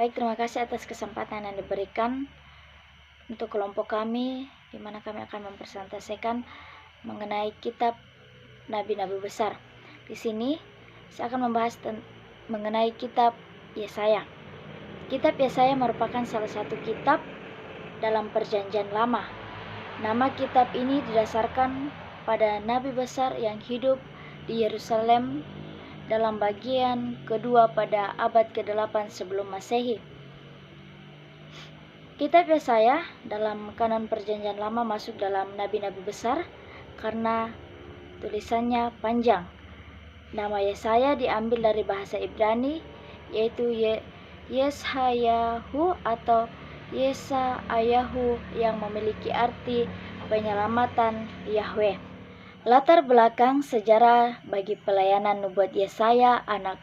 Baik, terima kasih atas kesempatan yang diberikan untuk kelompok kami, di mana kami akan mempresentasikan mengenai kitab Nabi-Nabi Besar. Di sini saya akan membahas mengenai kitab Yesaya. Kitab Yesaya merupakan salah satu kitab dalam Perjanjian Lama. Nama kitab ini didasarkan pada Nabi besar yang hidup di Yerusalem dalam bagian kedua pada abad ke-8 sebelum Masehi. Kitab Yesaya dalam kanon Perjanjian Lama masuk dalam Nabi-Nabi besar karena tulisannya panjang. Nama Yesaya diambil dari bahasa Ibrani, yaitu Yeshayahu atau Yesayahu yang memiliki arti penyelamatan Yahweh. Latar belakang sejarah bagi pelayanan nubuat Yesaya anak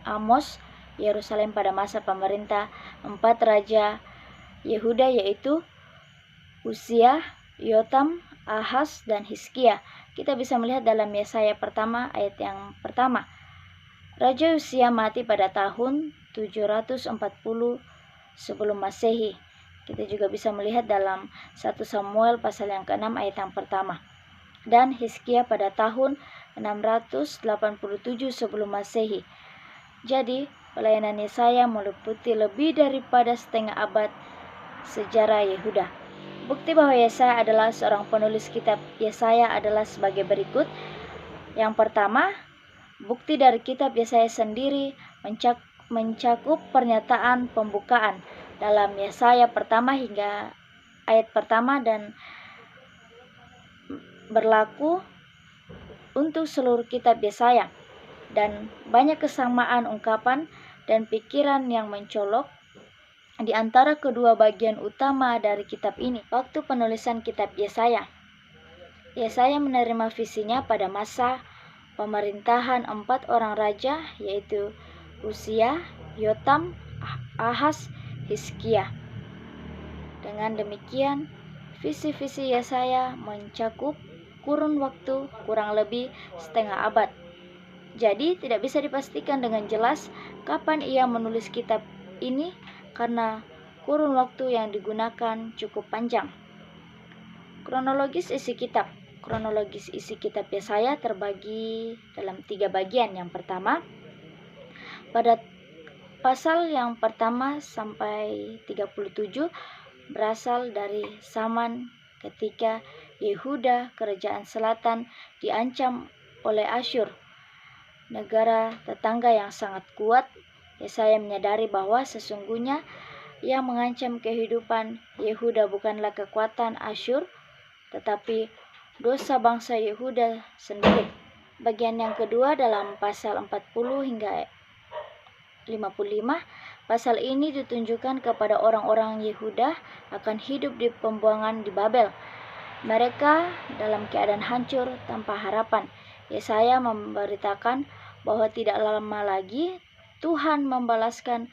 Amos Yerusalem pada masa pemerintah 4 raja Yehuda, yaitu Uzia, Yotam, Ahaz, dan Hizkia. Kita bisa melihat dalam Yesaya pertama ayat yang pertama. Raja Uzia mati pada tahun 740 sebelum Masehi. Kita juga bisa melihat dalam 1 Samuel pasal yang ke-6 ayat yang pertama. Dan Hizkia pada tahun 687 sebelum Masehi. Jadi, pelayanan Yesaya meliputi lebih daripada setengah abad sejarah Yehuda. Bukti bahwa Yesaya adalah seorang penulis kitab Yesaya adalah sebagai berikut. Yang pertama, bukti dari kitab Yesaya sendiri mencakup pernyataan pembukaan dalam Yesaya pertama hingga ayat pertama dan berlaku untuk seluruh kitab Yesaya, dan banyak kesamaan ungkapan dan pikiran yang mencolok di antara kedua bagian utama dari kitab ini. Waktu penulisan kitab Yesaya, Yesaya menerima visinya pada masa pemerintahan 4 orang raja, yaitu Uzia, Yotam, Ahaz, Hizkia. Dengan demikian, visi-visi Yesaya mencakup kurun waktu kurang lebih setengah abad. Jadi tidak bisa dipastikan dengan jelas kapan ia menulis kitab ini karena kurun waktu yang digunakan cukup panjang. Kronologis isi kitab. Kronologis isi kitab Yesaya terbagi dalam 3 bagian. Yang pertama, pada pasal yang pertama sampai 37 berasal dari zaman ketika Yehuda, kerajaan selatan, diancam oleh Asyur, negara tetangga yang sangat kuat. Yesaya menyadari bahwa sesungguhnya yang mengancam kehidupan Yehuda bukanlah kekuatan Asyur, tetapi dosa bangsa Yehuda sendiri. Bagian yang kedua dalam pasal 40 hingga 55, pasal ini ditunjukkan kepada orang-orang Yehuda akan hidup di pembuangan di Babel. Mereka dalam keadaan hancur tanpa harapan. Yesaya memberitakan bahwa tidak lama lagi Tuhan membalaskan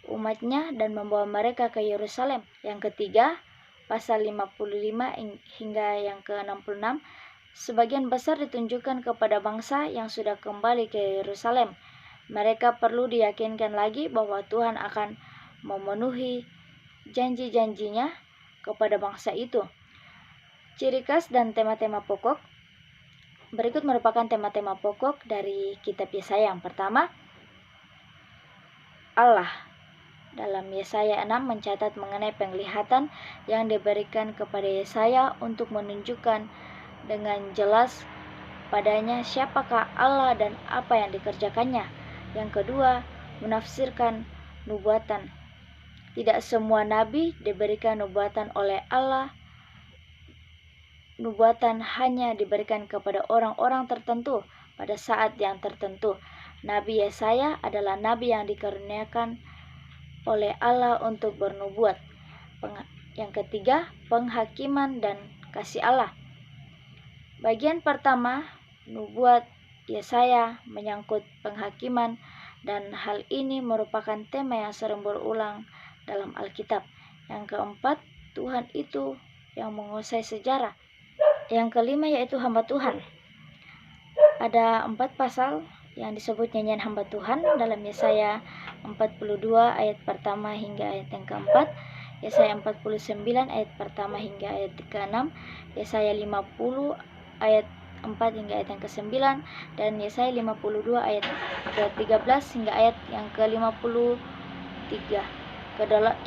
umatnya dan membawa mereka ke Yerusalem. Yang ketiga, pasal 55 hingga yang ke-66, sebagian besar ditunjukkan kepada bangsa yang sudah kembali ke Yerusalem. Mereka perlu diyakinkan lagi bahwa Tuhan akan memenuhi janji-janjinya kepada bangsa itu. Ciri khas dan tema-tema pokok. Berikut merupakan tema-tema pokok dari kitab Yesaya. Yang pertama, Allah. Dalam Yesaya 6 mencatat mengenai penglihatan yang diberikan kepada Yesaya untuk menunjukkan dengan jelas padanya siapakah Allah dan apa yang dikerjakannya. Yang kedua, menafsirkan nubuatan. Tidak semua nabi diberikan nubuatan oleh Allah. Nubuatan hanya diberikan kepada orang-orang tertentu pada saat yang tertentu. Nabi Yesaya adalah nabi yang dikaruniakan oleh Allah untuk bernubuat. Yang ketiga, penghakiman dan kasih Allah. Bagian pertama, nubuat Yesaya menyangkut penghakiman, dan hal ini merupakan tema yang sering berulang dalam Alkitab. Yang keempat, Tuhan itu yang menguasai sejarah. Yang kelima yaitu hamba Tuhan. Ada 4 pasal yang disebut nyanyian hamba Tuhan dalam Yesaya 42 ayat pertama hingga ayat yang keempat, Yesaya 49 ayat pertama hingga ayat ke-6, Yesaya 50 ayat 4 hingga ayat yang ke-9, dan Yesaya 52 ayat ke-13 hingga ayat yang ke-53.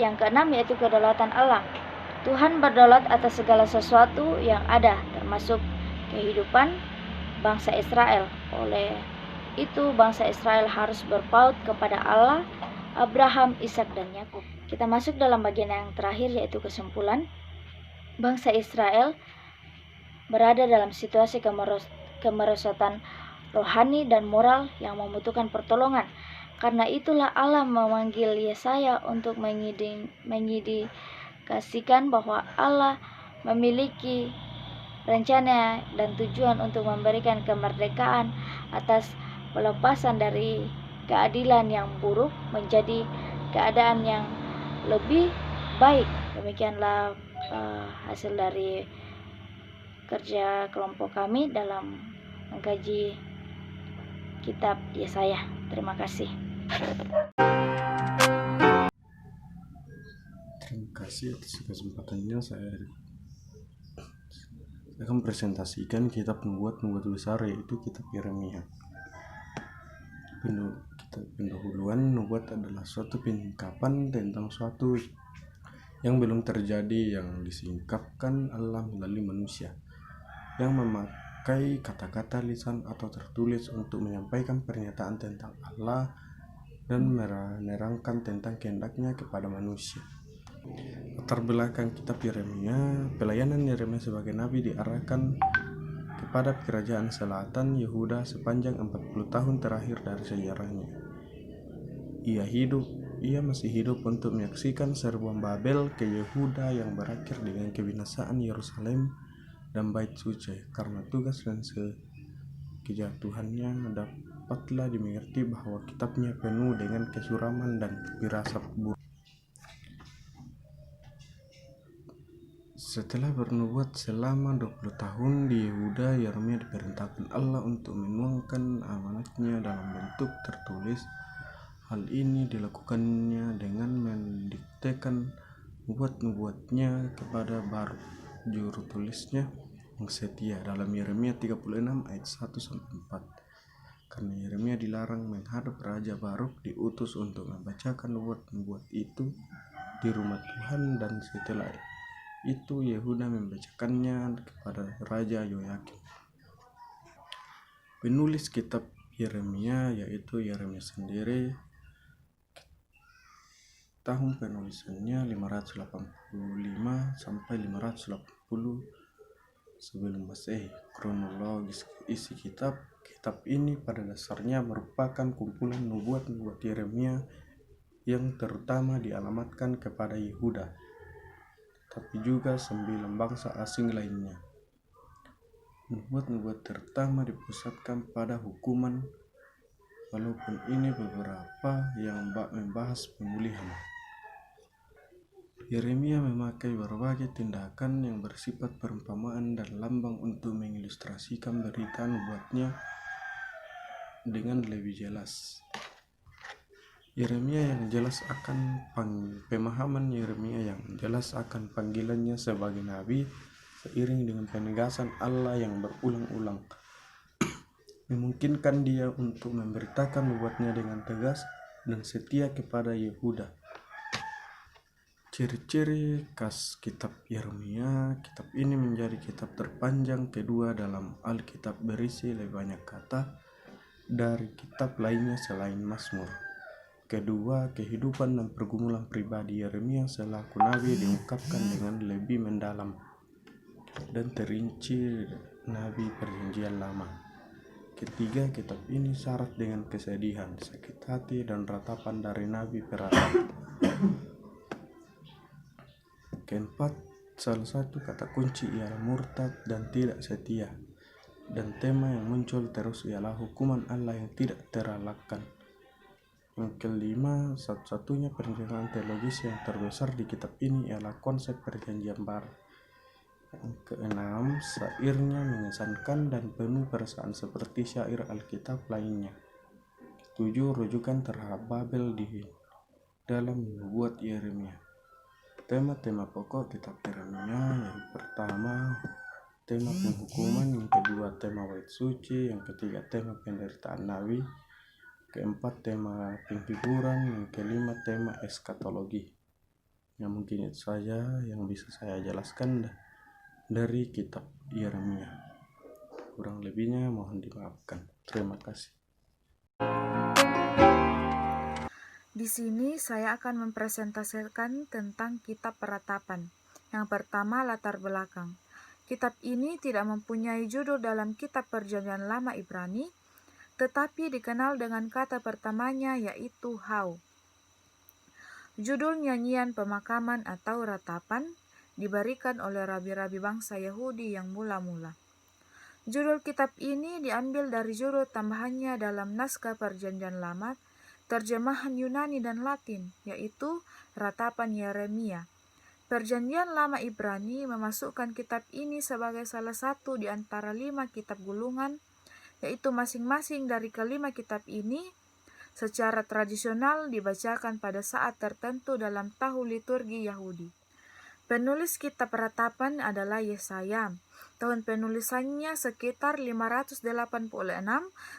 Yang ke-6 yaitu kedaulatan Allah. Tuhan berdaulat atas segala sesuatu yang ada, termasuk kehidupan bangsa Israel. Oleh itu bangsa Israel harus berpaut kepada Allah Abraham, Ishak, dan Yakub. Kita masuk dalam bagian yang terakhir, yaitu kesimpulan. Bangsa Israel berada dalam situasi kemerosotan rohani dan moral yang membutuhkan pertolongan. Karena itulah Allah memanggil Yesaya untuk mengindikasikan bahwa Allah memiliki rencana dan tujuan untuk memberikan kemerdekaan atas pelepasan dari keadilan yang buruk menjadi keadaan yang lebih baik. Demikianlah hasil dari kerja kelompok kami dalam mengkaji kitab Yesaya. Terima kasih. Terima kasih atas kesempatannya. Saya akan presentasikan kitab nubuat besar, yaitu kitab Yeremia. Pendahuluan nubuat adalah suatu penyingkapan tentang suatu yang belum terjadi, yang disingkapkan Allah melalui manusia yang memakai kata-kata lisan atau tertulis untuk menyampaikan pernyataan tentang Allah dan menerangkan tentang kehendaknya kepada manusia. Latar belakang kitab Yeremia. Pelayanan Yeremia sebagai nabi diarahkan kepada kerajaan selatan Yehuda sepanjang 40 tahun terakhir dari sejarahnya. Ia masih hidup untuk menyaksikan serbuan Babel ke Yehuda yang berakhir dengan kebinasaan Yerusalem dan Bait Suci. Karena tugas dan kejatuhannya dapatlah dimengerti bahwa kitabnya penuh dengan kesuraman dan firasat buruk. Setelah bernubuat selama 20 tahun di Yehuda, Yeremia diperintahkan Allah untuk menuangkan amanatnya dalam bentuk tertulis. Hal ini dilakukannya dengan mendiktekan nubuat-nubuatnya kepada Baruk, juru tulisnya yang setia, dalam Yeremia 36 ayat 1-4. Karena Yeremia dilarang menghadap Raja Baruk, diutus untuk membacakan nubuat-nubuat itu di rumah Tuhan, dan setelah itu Yehuda membacakannya kepada Raja Yoyakim. Penulis kitab Yeremia yaitu Yeremia sendiri. Tahun penulisannya 585 sampai 580 sebelum Masehi. Kronologis isi kitab ini pada dasarnya merupakan kumpulan nubuat-nubuat Yeremia yang terutama dialamatkan kepada Yehuda, tapi juga 9 bangsa asing lainnya. Nubuat-nubuat terutama dipusatkan pada hukuman, walaupun ini beberapa yang membahas pemulihan. Yeremia memakai berbagai tindakan yang bersifat perumpamaan dan lambang untuk mengilustrasikan berita nubuatnya dengan lebih jelas. Yeremia yang jelas akan pemahaman Yeremia yang jelas akan panggilannya sebagai nabi, seiring dengan penegasan Allah yang berulang-ulang memungkinkan dia untuk memberitakan nubuatnya dengan tegas dan setia kepada Yehuda. Ciri-ciri khas kitab Yeremia. Kitab ini menjadi kitab terpanjang kedua dalam Alkitab, berisi lebih banyak kata dari kitab lainnya selain Mazmur. Kedua, kehidupan dan pergumulan pribadi Yeremia selaku nabi diungkapkan dengan lebih mendalam dan terinci nabi Perjanjian Lama. Ketiga, kitab ini syarat dengan kesedihan, sakit hati, dan ratapan dari nabi peratap. Keempat, salah satu kata kunci ialah murtad dan tidak setia, dan tema yang muncul terus ialah hukuman Allah yang tidak terelakkan. Yang kelima, satu-satunya perencanaan teologis yang terbesar di kitab ini ialah konsep perjanjian baru. Yang keenam, syairnya mengesankan dan penuh perasaan seperti syair Alkitab lainnya. 7 rujukan terhadap Babel di dalam nubuat Yeremia. Tema-tema pokok kitab Yeremia, yang pertama tema penghukuman, yang kedua tema bait suci, yang ketiga tema penderitaan nabi, keempat tema penghiburan, yang kelima tema eskatologi. Ya mungkin itu saja yang bisa saya jelaskan dari kitab Yeremia. Kurang lebihnya mohon dimaafkan. Terima kasih. Di sini saya akan mempresentasikan tentang kitab peratapan. Yang pertama, latar belakang. Kitab ini tidak mempunyai judul dalam kitab Perjanjian Lama Ibrani, tetapi dikenal dengan kata pertamanya yaitu Hau. Judul nyanyian pemakaman atau ratapan diberikan oleh rabi-rabi bangsa Yahudi yang mula-mula. Judul kitab ini diambil dari judul tambahannya dalam naskah Perjanjian Lama, terjemahan Yunani dan Latin, yaitu Ratapan Yeremia. Perjanjian Lama Ibrani memasukkan kitab ini sebagai salah satu di antara 5 kitab gulungan, yaitu masing-masing dari kelima kitab ini secara tradisional dibacakan pada saat tertentu dalam tahun liturgi Yahudi. Penulis kitab Ratapan adalah Yesaya. Tahun penulisannya sekitar 586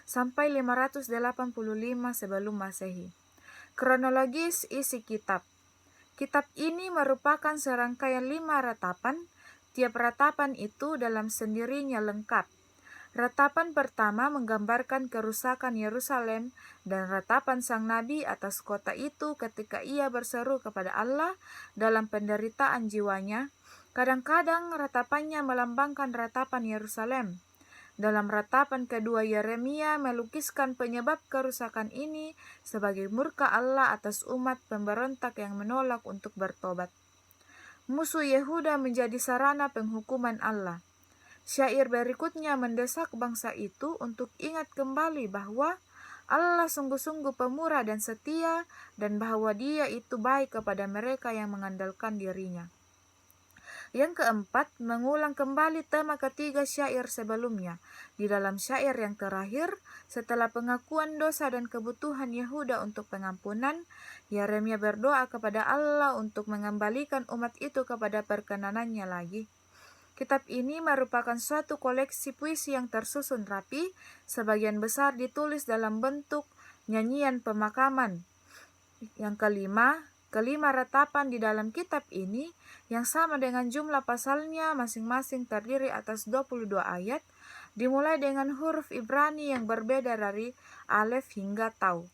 sampai 585 sebelum Masehi. Kronologis isi kitab. Kitab ini merupakan serangkaian 5 ratapan. Tiap ratapan itu dalam sendirinya lengkap. Ratapan pertama menggambarkan kerusakan Yerusalem dan ratapan sang nabi atas kota itu ketika ia berseru kepada Allah dalam penderitaan jiwanya. Kadang-kadang ratapannya melambangkan ratapan Yerusalem. Dalam ratapan kedua, Yeremia melukiskan penyebab kerusakan ini sebagai murka Allah atas umat pemberontak yang menolak untuk bertobat. Musuh Yehuda menjadi sarana penghukuman Allah. Syair berikutnya mendesak bangsa itu untuk ingat kembali bahwa Allah sungguh-sungguh pemurah dan setia, dan bahwa Dia itu baik kepada mereka yang mengandalkan dirinya. Yang keempat, mengulang kembali tema ketiga syair sebelumnya. Di dalam syair yang terakhir, setelah pengakuan dosa dan kebutuhan Yehuda untuk pengampunan, Yeremia berdoa kepada Allah untuk mengembalikan umat itu kepada perkenanannya lagi. Kitab ini merupakan suatu koleksi puisi yang tersusun rapi, sebagian besar ditulis dalam bentuk nyanyian pemakaman. Yang kelima ratapan di dalam kitab ini, yang sama dengan jumlah pasalnya masing-masing terdiri atas 22 ayat, dimulai dengan huruf Ibrani yang berbeda dari Alef hingga Tau.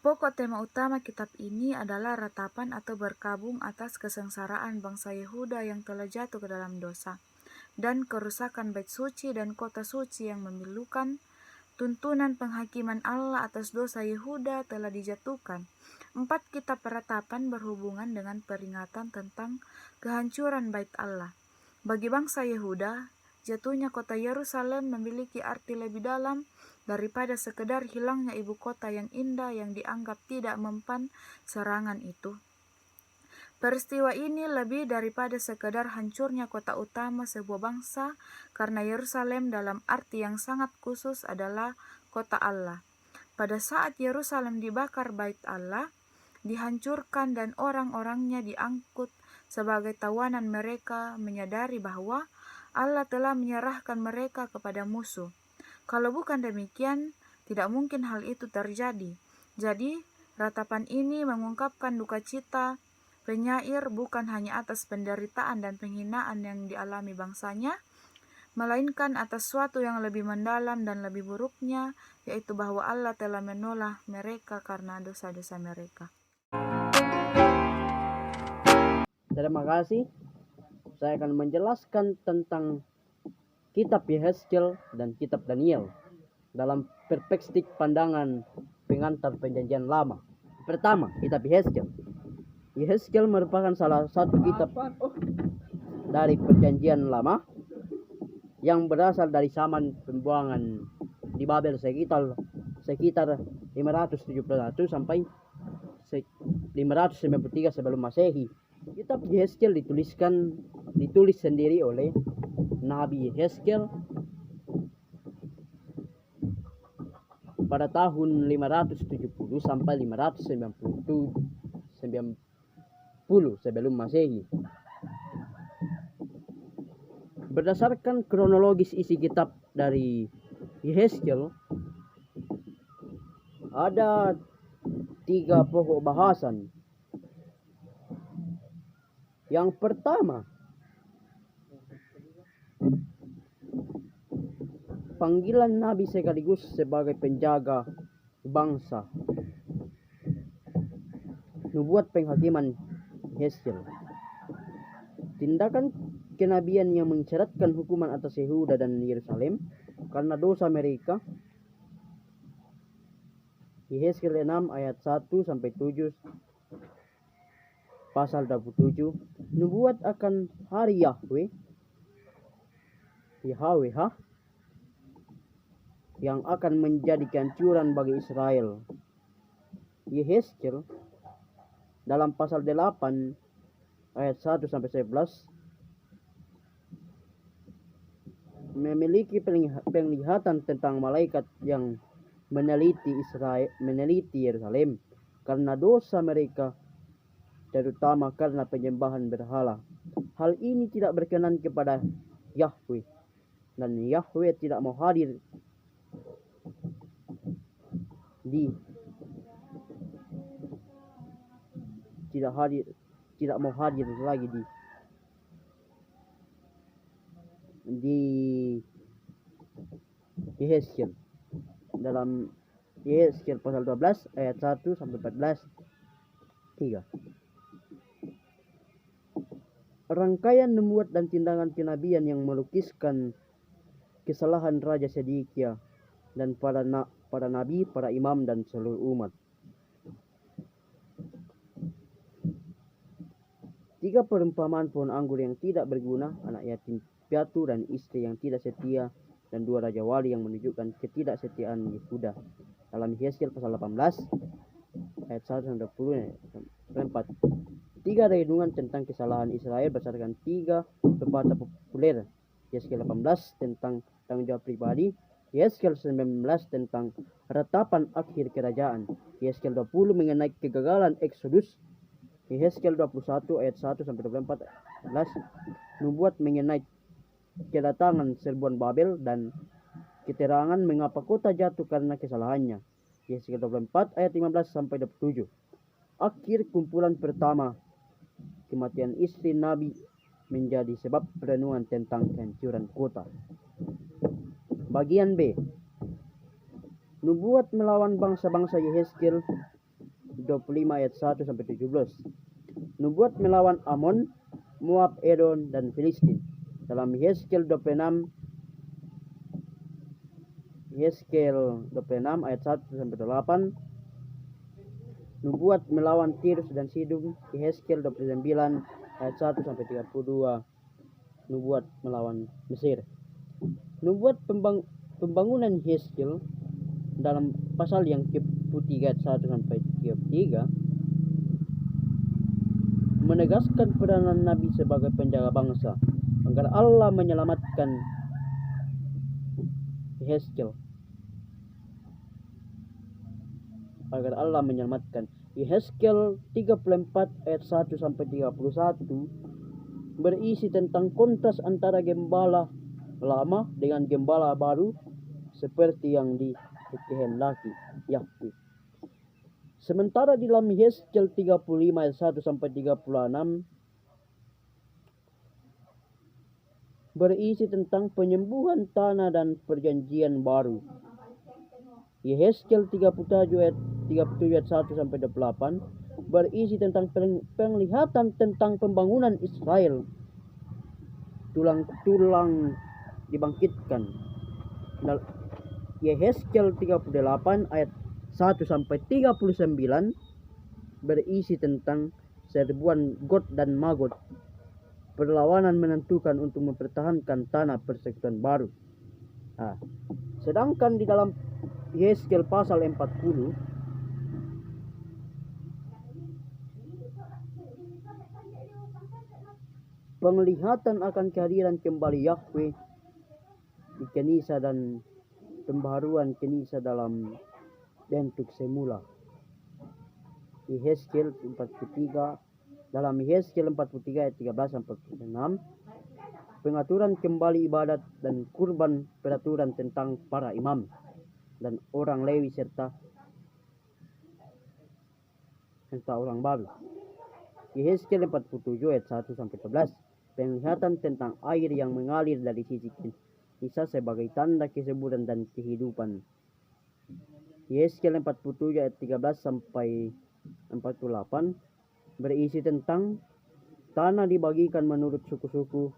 Pokok tema utama kitab ini adalah ratapan atau berkabung atas kesengsaraan bangsa Yehuda yang telah jatuh ke dalam dosa, dan kerusakan bait suci dan kota suci yang memilukan. Tuntunan penghakiman Allah atas dosa Yehuda telah dijatuhkan. 4 kitab peratapan berhubungan dengan peringatan tentang kehancuran bait Allah. Bagi bangsa Yehuda, jatuhnya kota Yerusalem memiliki arti lebih dalam daripada sekedar hilangnya ibu kota yang indah yang dianggap tidak mempan serangan itu. Peristiwa ini lebih daripada sekedar hancurnya kota utama sebuah bangsa, karena Yerusalem dalam arti yang sangat khusus adalah kota Allah. Pada saat Yerusalem dibakar, bait Allah dihancurkan dan orang-orangnya diangkut sebagai tawanan, mereka menyadari bahwa Allah telah menyerahkan mereka kepada musuh. Kalau bukan demikian, tidak mungkin hal itu terjadi. Jadi, ratapan ini mengungkapkan duka cita penyair bukan hanya atas penderitaan dan penghinaan yang dialami bangsanya, melainkan atas suatu yang lebih mendalam dan lebih buruknya, yaitu bahwa Allah telah menolak mereka karena dosa-dosa mereka. Terima kasih. Saya akan menjelaskan tentang kitab Yehezkiel dan kitab Daniel dalam perspektif pandangan pengantar Perjanjian Lama. Pertama, kitab Yehezkiel. Yehezkiel merupakan salah satu kitab dari Perjanjian Lama yang berasal dari zaman pembuangan di Babel sekitar 571 sampai 593 sebelum Masehi. Kitab Yehezkiel ditulis sendiri oleh Nabi Yehezkiel pada tahun 570 sampai 590 sebelum Masehi. Berdasarkan kronologis isi kitab dari Yehezkiel, ada 3 pokok bahasan. Yang pertama, panggilan Nabi sekaligus sebagai penjaga bangsa. Nubuat penghakiman Yehezkiel. Tindakan kenabian yang menceratkan hukuman atas Yehuda dan Yerusalem karena dosa mereka. Yehezkiel 6 ayat 1 sampai 7, pasal 27. Nubuat akan hari Yahweh yang akan menjadi kehancuran bagi Israel. Yehezkiel dalam pasal 8 ayat 1 sampai 11 memiliki penglihatan tentang malaikat yang meneliti Yerusalem karena dosa mereka, terutama karena penyembahan berhala. Hal ini tidak berkenan kepada Yahweh, dan Yahweh tidak mau hadir lagi di Yehezkiel. Dalam Yehezkiel pasal 12 ayat 1 sampai 14. 3. Rangkaian nubuat dan tindakan kenabian yang melukiskan kesalahan Raja Sedekia dan para nabi, para imam dan seluruh umat. 3 perumpamaan pohon anggur yang tidak berguna, anak yatim piatu dan istri yang tidak setia, dan 2 raja wali yang menunjukkan ketidaksetiaan Yehuda. Dalam Yehezkiel pasal 18 ayat 1 sampai 4. 3 renungan tentang kesalahan Israel berdasarkan 3 pepatah populer. Yehezkiel 18 tentang tanggung jawab pribadi, Yehezkiel 19 tentang ratapan akhir kerajaan, Yehezkiel 20 mengenai kegagalan Exodus, Yehezkiel 21 ayat 1 sampai 24 nubuat mengenai kedatangan serbuan Babel dan keterangan mengapa kota jatuh karena kesalahannya, Yehezkiel 24 ayat 15 sampai 27. Akhir kumpulan pertama, kematian istri Nabi menjadi sebab renungan tentang kehancuran kota. Bagian B, nubuat melawan bangsa-bangsa, Yehezkiel 25 ayat 1 sampai 17. Nubuat melawan Amon, Moab, Edom dan Filistin. Dalam Yehezkiel 26 ayat 1 sampai 8. Nubuat melawan Tirus dan Sidon, Yehezkiel 29 ayat 1 sampai 32. Nubuat melawan Mesir. Nubuat pembangunan Yehezkiel dalam pasal yang ke-3 ayat 1 sampai 33 menegaskan peranan Nabi sebagai penjaga bangsa agar Allah menyelamatkan Yehezkiel. Yehezkiel 34 ayat 1 sampai 31 berisi tentang kontras antara gembala lama dengan gembala baru seperti yang dikehendaki Yahweh. Sementara di dalam Yehezkiel 35 ayat 1 sampai 36 berisi tentang penyembuhan tanah dan perjanjian baru. Yehezkiel 37 ayat 1 sampai 28 berisi tentang penglihatan tentang pembangunan Israel, tulang-tulang dibangkitkan. Yehezkiel 38 ayat 1 sampai 39 berisi tentang serbuan Gog dan Magog, perlawanan menentukan untuk mempertahankan tanah persekutuan baru. Sedangkan di dalam Yehezkiel pasal 40 penglihatan akan kehadiran kembali Yahweh di Kenisa dan pembaharuan Kenisa dalam bentuk semula. Yehezkiel 43, dalam Yehezkiel 43 ayat 13 sampai 6, pengaturan kembali ibadat dan kurban, peraturan tentang para imam dan orang Lewi serta orang Babel. Yehezkiel 47 ayat 1 sampai 11, penglihatan tentang air yang mengalir dari sisi Isa sebagai tanda kesuburan dan kehidupan. Yehezkiel 47 ayat 13 sampai 48 berisi tentang tanah dibagikan menurut suku-suku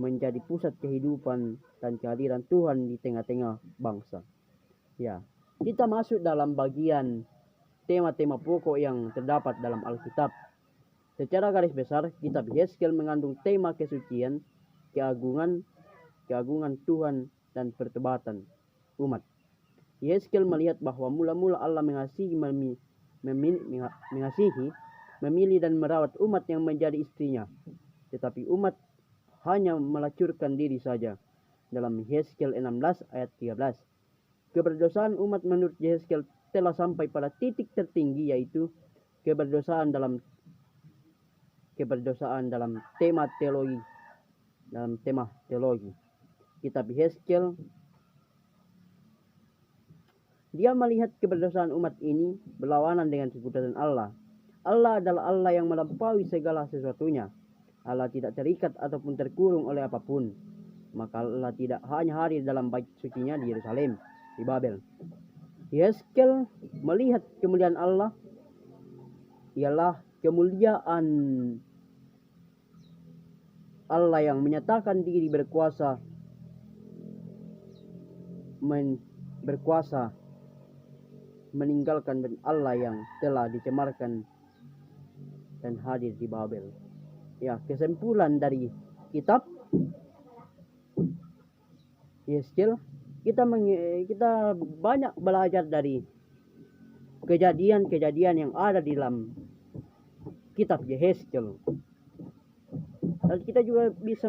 menjadi pusat kehidupan dan kehadiran Tuhan di tengah-tengah bangsa. Ya, kita masuk dalam bagian tema-tema pokok yang terdapat dalam Alkitab. Secara garis besar, kitab Yehezkiel mengandung tema kesucian, keagungan Tuhan dan pertobatan umat. Yehezkiel melihat bahwa mula-mula Allah mengasihi, memilih dan merawat umat yang menjadi istrinya. Tetapi umat hanya melacurkan diri saja. Dalam Yehezkiel 16 ayat 13. Keberdosaan umat menurut Yehezkiel telah sampai pada titik tertinggi, yaitu keberdosaan dalam tema teologi. Kitab Yehezkiel, dia melihat keberdosaan umat ini berlawanan dengan kekudusan Allah. Allah adalah Allah yang melampaui segala sesuatunya. Allah tidak terikat ataupun terkurung oleh apapun. Maka Allah tidak hanya hadir dalam bait sucinya di Yerusalem, di Babel. Yehezkiel melihat kemuliaan Allah ialah kemuliaan Allah yang menyatakan diri berkuasa meninggalkan Allah yang telah dicemarkan dan hadir di Babel. Ya, kesimpulan dari kitab Yehezkiel, kita banyak belajar dari kejadian-kejadian yang ada di dalam kitab Yehezkiel. Dan kita juga bisa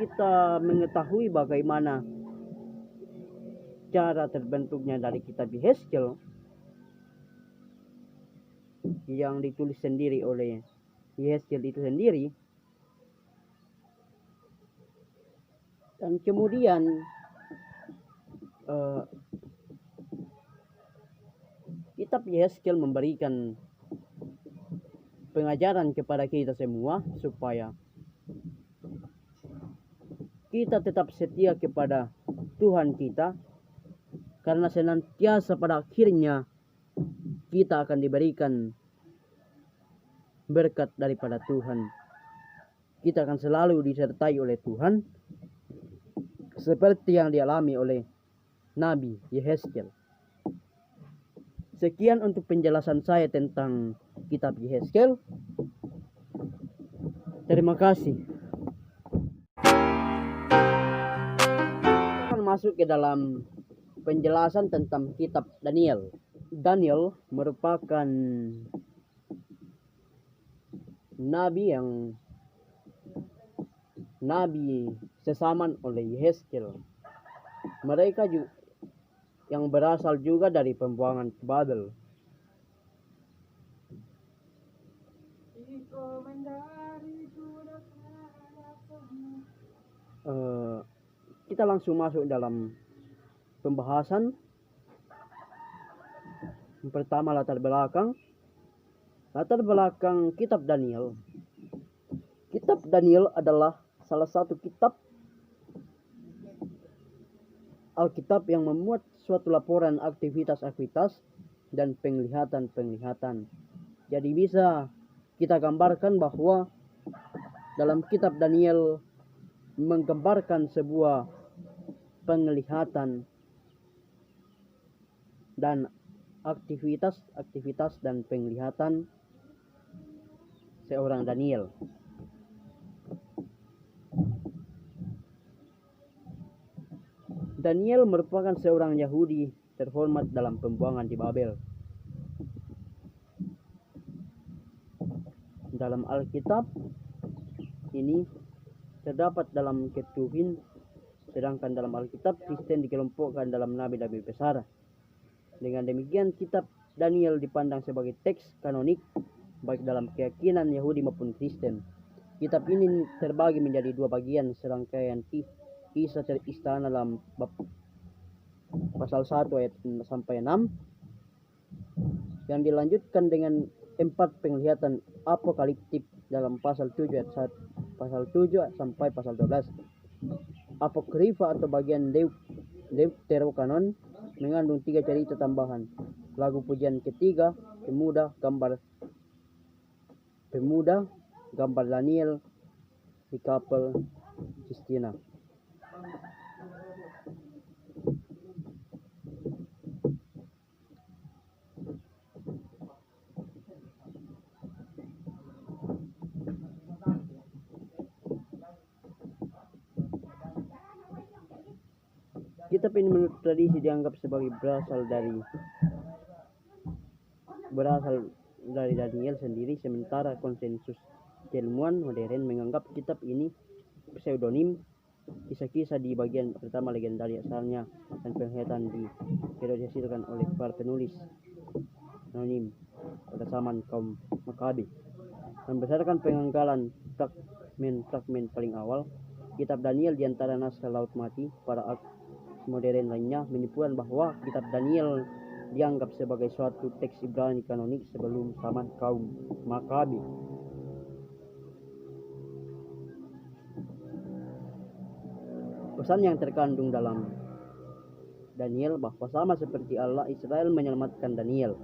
kita mengetahui bagaimana cara terbentuknya dari kitab Yehezkiel yang ditulis sendiri oleh Yehezkiel itu sendiri. Dan kemudian kitab Yehezkiel memberikan pengajaran kepada kita semua supaya kita tetap setia kepada Tuhan kita, karena senantiasa pada akhirnya kita akan diberikan berkat daripada Tuhan. Kita akan selalu disertai oleh Tuhan seperti yang dialami oleh Nabi Yehezkiel. Sekian untuk penjelasan saya tentang kitab Yehezkiel. Terima kasih. Kita akan masuk ke dalam penjelasan tentang kitab Daniel. Daniel merupakan nabi sesaman oleh Yehezkiel. Mereka juga yang berasal juga dari pembuangan ke Babel. Kita langsung masuk dalam pembahasan. Yang pertama, latar belakang kitab Daniel. Kitab Daniel adalah salah satu kitab Alkitab yang memuat suatu laporan aktivitas dan penglihatan. Jadi bisa kita gambarkan bahwa dalam kitab Daniel menggambarkan sebuah penglihatan dan aktivitas dan penglihatan seorang Daniel. Daniel merupakan seorang Yahudi terhormat dalam pembuangan di Babel. Dalam Alkitab ini terdapat dalam Ketuvin, sedangkan dalam Alkitab Kristen dikelompokkan dalam nabi-nabi besar. Dengan demikian kitab Daniel dipandang sebagai teks kanonik baik dalam keyakinan Yahudi maupun Kristen. Kitab ini terbagi menjadi 2 bagian, serangkaian kisah istana dalam bab pasal 1 ayat sampai 6 yang dilanjutkan dengan 4 penglihatan apokaliptik dalam pasal 7 ayat 1, pasal 7 sampai pasal 12. Apokrifa atau bagian Deuterokanon mengandung 3 cerita tambahan. Lagu pujian ketiga, pemuda gambar Daniel di kapel Sistina. Kitab ini menurut tradisi dianggap sebagai berasal dari Daniel sendiri, sementara konsensus keilmuan modern menganggap kitab ini pseudonim. Kisah-kisah di bagian pertama legendaris asalnya dan penglihatan dihasilkan oleh para penulis anonim pada zaman kaum Makabe. Dan berdasarkan penganggalan fragmen paling awal, kitab Daniel di antara naskah Laut Mati para modern lainnya menyimpulkan bahwa kitab Daniel dianggap sebagai suatu teks Ibrani kanonik sebelum zaman kaum Makabe. Pesan yang terkandung dalam Daniel bahwa sama seperti Allah, Israel menyelamatkan Daniel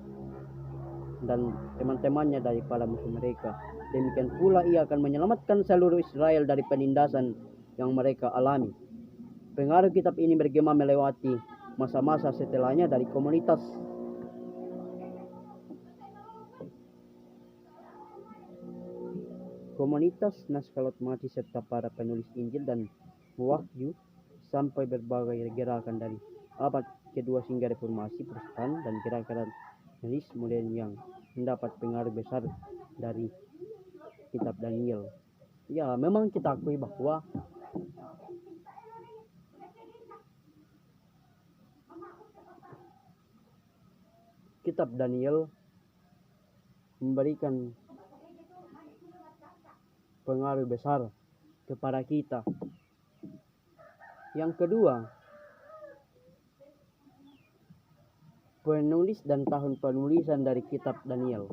dan teman-temannya daripada musuh mereka. Demikian pula ia akan menyelamatkan seluruh Israel dari penindasan yang mereka alami. Pengaruh kitab ini bergema melewati masa-masa setelahnya dari komunitas naskah Laut Mati serta para penulis Injil dan Wahyu sampai berbagai gerakan dari abad kedua hingga reformasi Protestan dan gerakan Nasionalis modern yang mendapat pengaruh besar dari kitab Daniel. Ya, memang kita akui bahwa kitab Daniel memberikan pengaruh besar kepada kita. Yang kedua, penulis dan tahun penulisan dari kitab Daniel.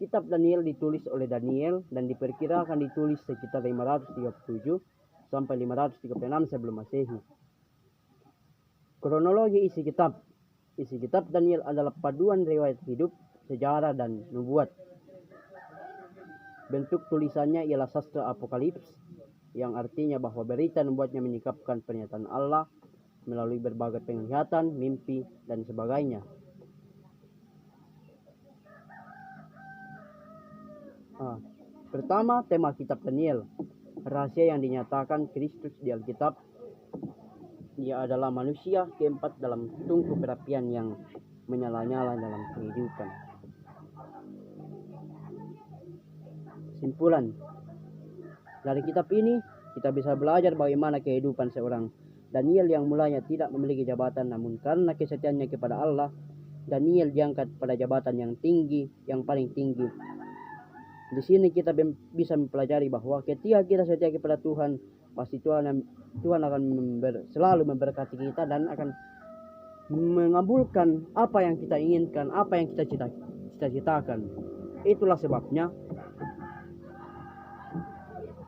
Kitab Daniel ditulis oleh Daniel dan diperkirakan ditulis sekitar 537 sampai 536 sebelum Masehi. Kronologi isi kitab Daniel adalah paduan riwayat hidup, sejarah, dan nubuat. Bentuk tulisannya ialah sastra apokalips, yang artinya bahwa berita nubuatnya menyingkapkan pernyataan Allah melalui berbagai penglihatan, mimpi, dan sebagainya. Pertama, tema kitab Daniel. Rahasia yang dinyatakan Kristus di Alkitab. Ia adalah manusia keempat dalam tungku perapian yang menyala-nyala dalam kehidupan. Kesimpulan dari kitab ini, kita bisa belajar bagaimana kehidupan seorang Daniel yang mulanya tidak memiliki jabatan, namun karena kesetiaannya kepada Allah, Daniel diangkat pada jabatan yang tinggi, yang paling tinggi. Di sini kita bisa mempelajari bahwa ketika kita setia kepada Tuhan, pasti Tuhan akan selalu memberkati kita dan akan mengabulkan apa yang kita inginkan, apa yang kita cita-citakan. Itulah sebabnya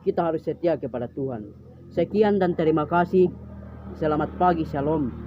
kita harus setia kepada Tuhan. Sekian dan terima kasih. Selamat pagi, shalom.